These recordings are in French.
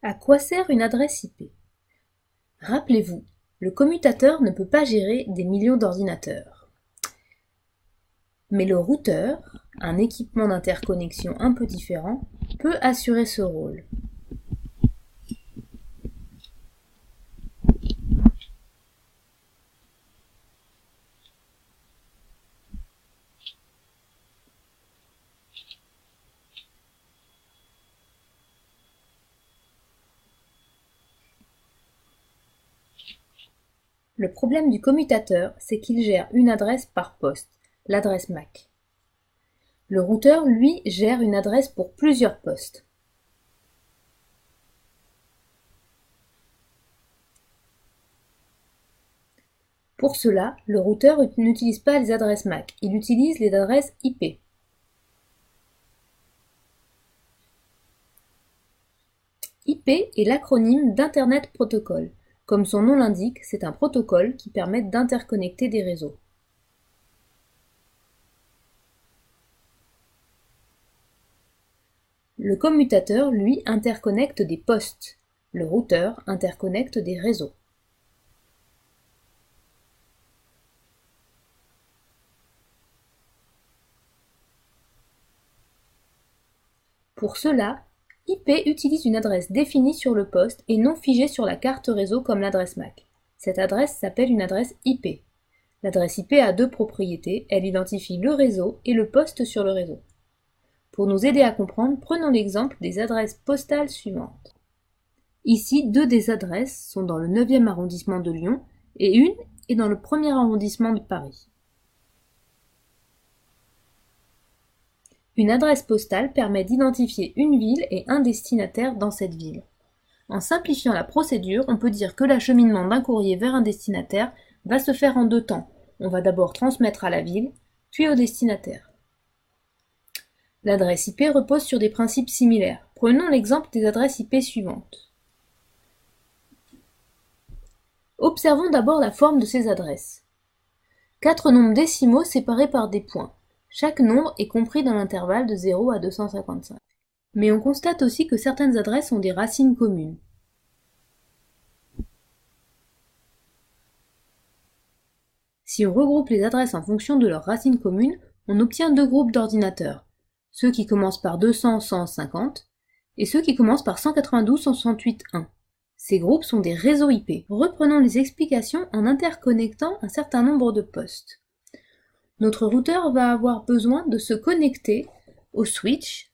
À quoi sert une adresse IP? Rappelez-vous, le commutateur ne peut pas gérer des millions d'ordinateurs. Mais le routeur, un équipement d'interconnexion un peu différent, peut assurer ce rôle. Le problème du commutateur, c'est qu'il gère une adresse par poste, l'adresse MAC. Le routeur, lui, gère une adresse pour plusieurs postes. Pour cela, le routeur n'utilise pas les adresses MAC, il utilise les adresses IP. IP est l'acronyme d'Internet Protocol. Comme son nom l'indique, c'est un protocole qui permet d'interconnecter des réseaux. Le commutateur, lui, interconnecte des postes. Le routeur interconnecte des réseaux. Pour cela, IP utilise une adresse définie sur le poste et non figée sur la carte réseau comme l'adresse MAC. Cette adresse s'appelle une adresse IP. L'adresse IP a deux propriétés, elle identifie le réseau et le poste sur le réseau. Pour nous aider à comprendre, prenons l'exemple des adresses postales suivantes. Ici, deux des adresses sont dans le 9e arrondissement de Lyon et une est dans le 1er arrondissement de Paris. Une adresse postale permet d'identifier une ville et un destinataire dans cette ville. En simplifiant la procédure, on peut dire que l'acheminement d'un courrier vers un destinataire va se faire en deux temps. On va d'abord transmettre à la ville, puis au destinataire. L'adresse IP repose sur des principes similaires. Prenons l'exemple des adresses IP suivantes. Observons d'abord la forme de ces adresses. 4 nombres décimaux séparés par des points. Chaque nombre est compris dans l'intervalle de 0 à 255. Mais on constate aussi que certaines adresses ont des racines communes. Si on regroupe les adresses en fonction de leurs racines communes, on obtient deux groupes d'ordinateurs. Ceux qui commencent par 200 150 et ceux qui commencent par 192 168 1. Ces groupes sont des réseaux IP. Reprenons les explications en interconnectant un certain nombre de postes. Notre routeur va avoir besoin de se connecter au switch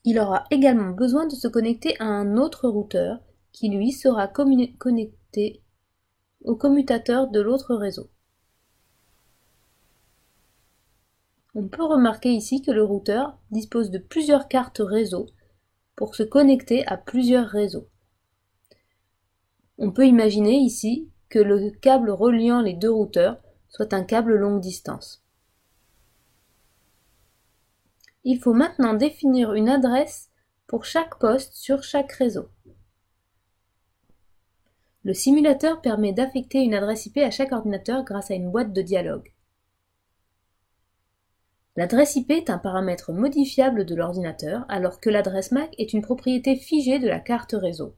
Il aura également besoin de se connecter à un autre routeur qui lui sera connecté au commutateur de l'autre réseau. On peut remarquer ici que le routeur dispose de plusieurs cartes réseau pour se connecter à plusieurs réseaux. On peut imaginer ici que le câble reliant les deux routeurs soit un câble longue distance. Il faut maintenant définir une adresse pour chaque poste sur chaque réseau. Le simulateur permet d'affecter une adresse IP à chaque ordinateur grâce à une boîte de dialogue. L'adresse IP est un paramètre modifiable de l'ordinateur, alors que l'adresse MAC est une propriété figée de la carte réseau.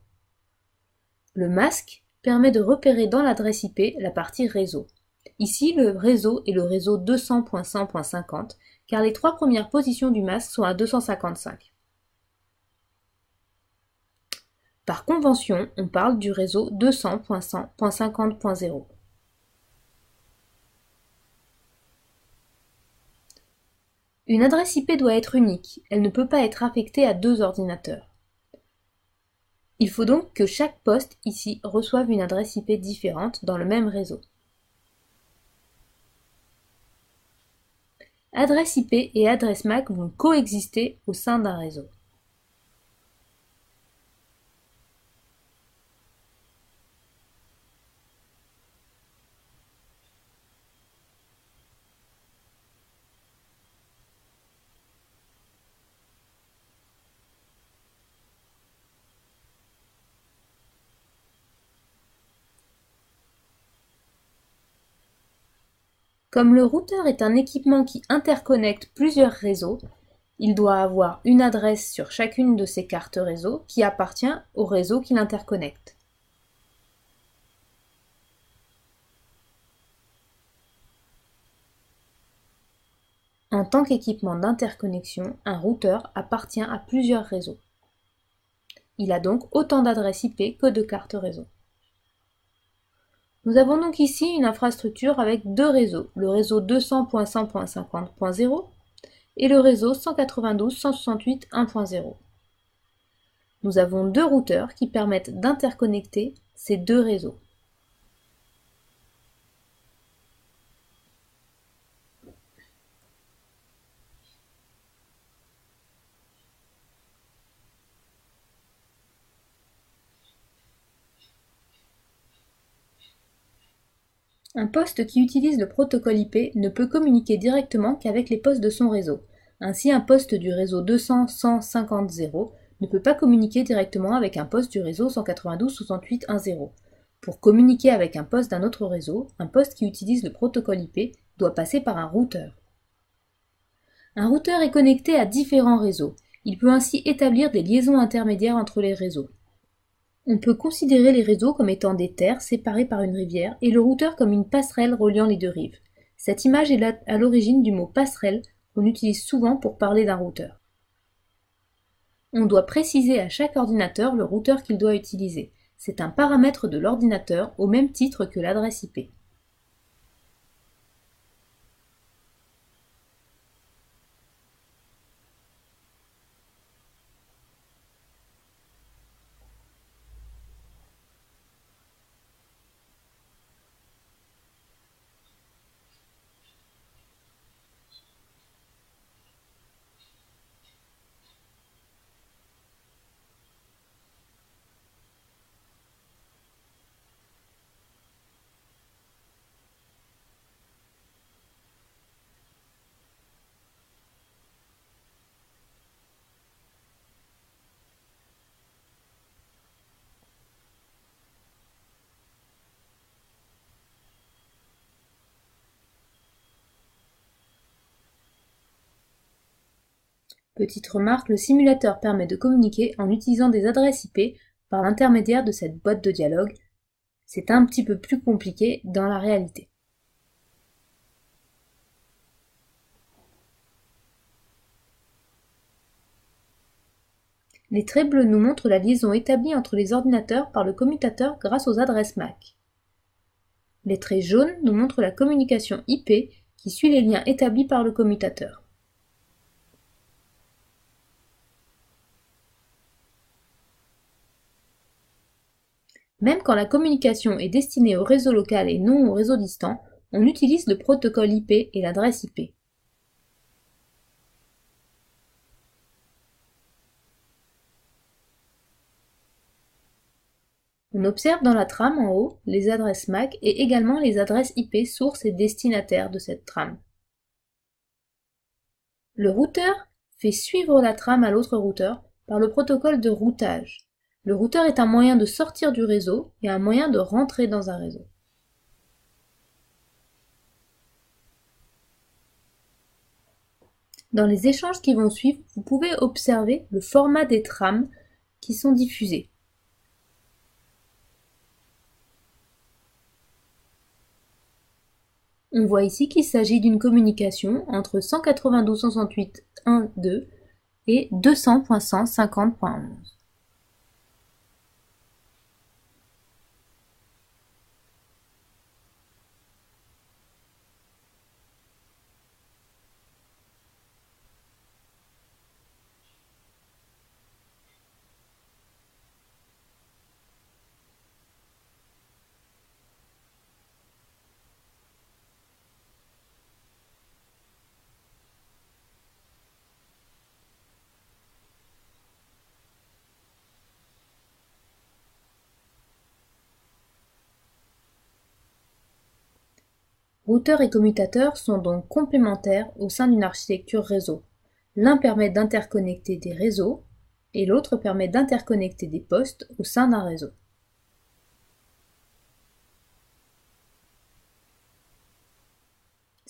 Le masque permet de repérer dans l'adresse IP la partie réseau. Ici, le réseau est le réseau 200.100.50, car les trois premières positions du masque sont à 255. Par convention, on parle du réseau 200.100.50.0. Une adresse IP doit être unique, elle ne peut pas être affectée à deux ordinateurs. Il faut donc que chaque poste ici reçoive une adresse IP différente dans le même réseau. Adresse IP et adresse MAC vont coexister au sein d'un réseau. Comme le routeur est un équipement qui interconnecte plusieurs réseaux, il doit avoir une adresse sur chacune de ces cartes réseau qui appartient au réseau qui l'interconnecte. En tant qu'équipement d'interconnexion, un routeur appartient à plusieurs réseaux. Il a donc autant d'adresses IP que de cartes réseau. Nous avons donc ici une infrastructure avec deux réseaux, le réseau 200.100.50.0 et le réseau 192.168.1.0. Nous avons deux routeurs qui permettent d'interconnecter ces deux réseaux. Un poste qui utilise le protocole IP ne peut communiquer directement qu'avec les postes de son réseau. Ainsi, un poste du réseau 200.150.0 ne peut pas communiquer directement avec un poste du réseau 192.168.1.0. Pour communiquer avec un poste d'un autre réseau, un poste qui utilise le protocole IP doit passer par un routeur. Un routeur est connecté à différents réseaux. Il peut ainsi établir des liaisons intermédiaires entre les réseaux. On peut considérer les réseaux comme étant des terres séparées par une rivière et le routeur comme une passerelle reliant les deux rives. Cette image est à l'origine du mot passerelle qu'on utilise souvent pour parler d'un routeur. On doit préciser à chaque ordinateur le routeur qu'il doit utiliser. C'est un paramètre de l'ordinateur au même titre que l'adresse IP. Petite remarque, le simulateur permet de communiquer en utilisant des adresses IP par l'intermédiaire de cette boîte de dialogue. C'est un petit peu plus compliqué dans la réalité. Les traits bleus nous montrent la liaison établie entre les ordinateurs par le commutateur grâce aux adresses MAC. Les traits jaunes nous montrent la communication IP qui suit les liens établis par le commutateur. Même quand la communication est destinée au réseau local et non au réseau distant, on utilise le protocole IP et l'adresse IP. On observe dans la trame en haut les adresses MAC et également les adresses IP source et destinataire de cette trame. Le routeur fait suivre la trame à l'autre routeur par le protocole de routage. Le routeur est un moyen de sortir du réseau et un moyen de rentrer dans un réseau. Dans les échanges qui vont suivre, vous pouvez observer le format des trames qui sont diffusées. On voit ici qu'il s'agit d'une communication entre 192.168.1.2 et 200.150.11. Routeur et commutateur sont donc complémentaires au sein d'une architecture réseau. L'un permet d'interconnecter des réseaux et l'autre permet d'interconnecter des postes au sein d'un réseau.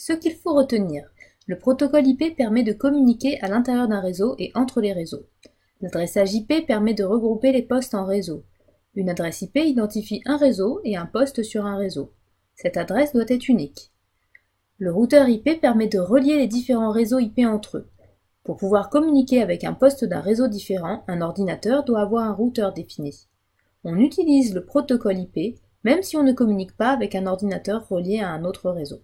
Ce qu'il faut retenir, le protocole IP permet de communiquer à l'intérieur d'un réseau et entre les réseaux. L'adressage IP permet de regrouper les postes en réseau. Une adresse IP identifie un réseau et un poste sur un réseau. Cette adresse doit être unique. Le routeur IP permet de relier les différents réseaux IP entre eux. Pour pouvoir communiquer avec un poste d'un réseau différent, un ordinateur doit avoir un routeur défini. On utilise le protocole IP même si on ne communique pas avec un ordinateur relié à un autre réseau.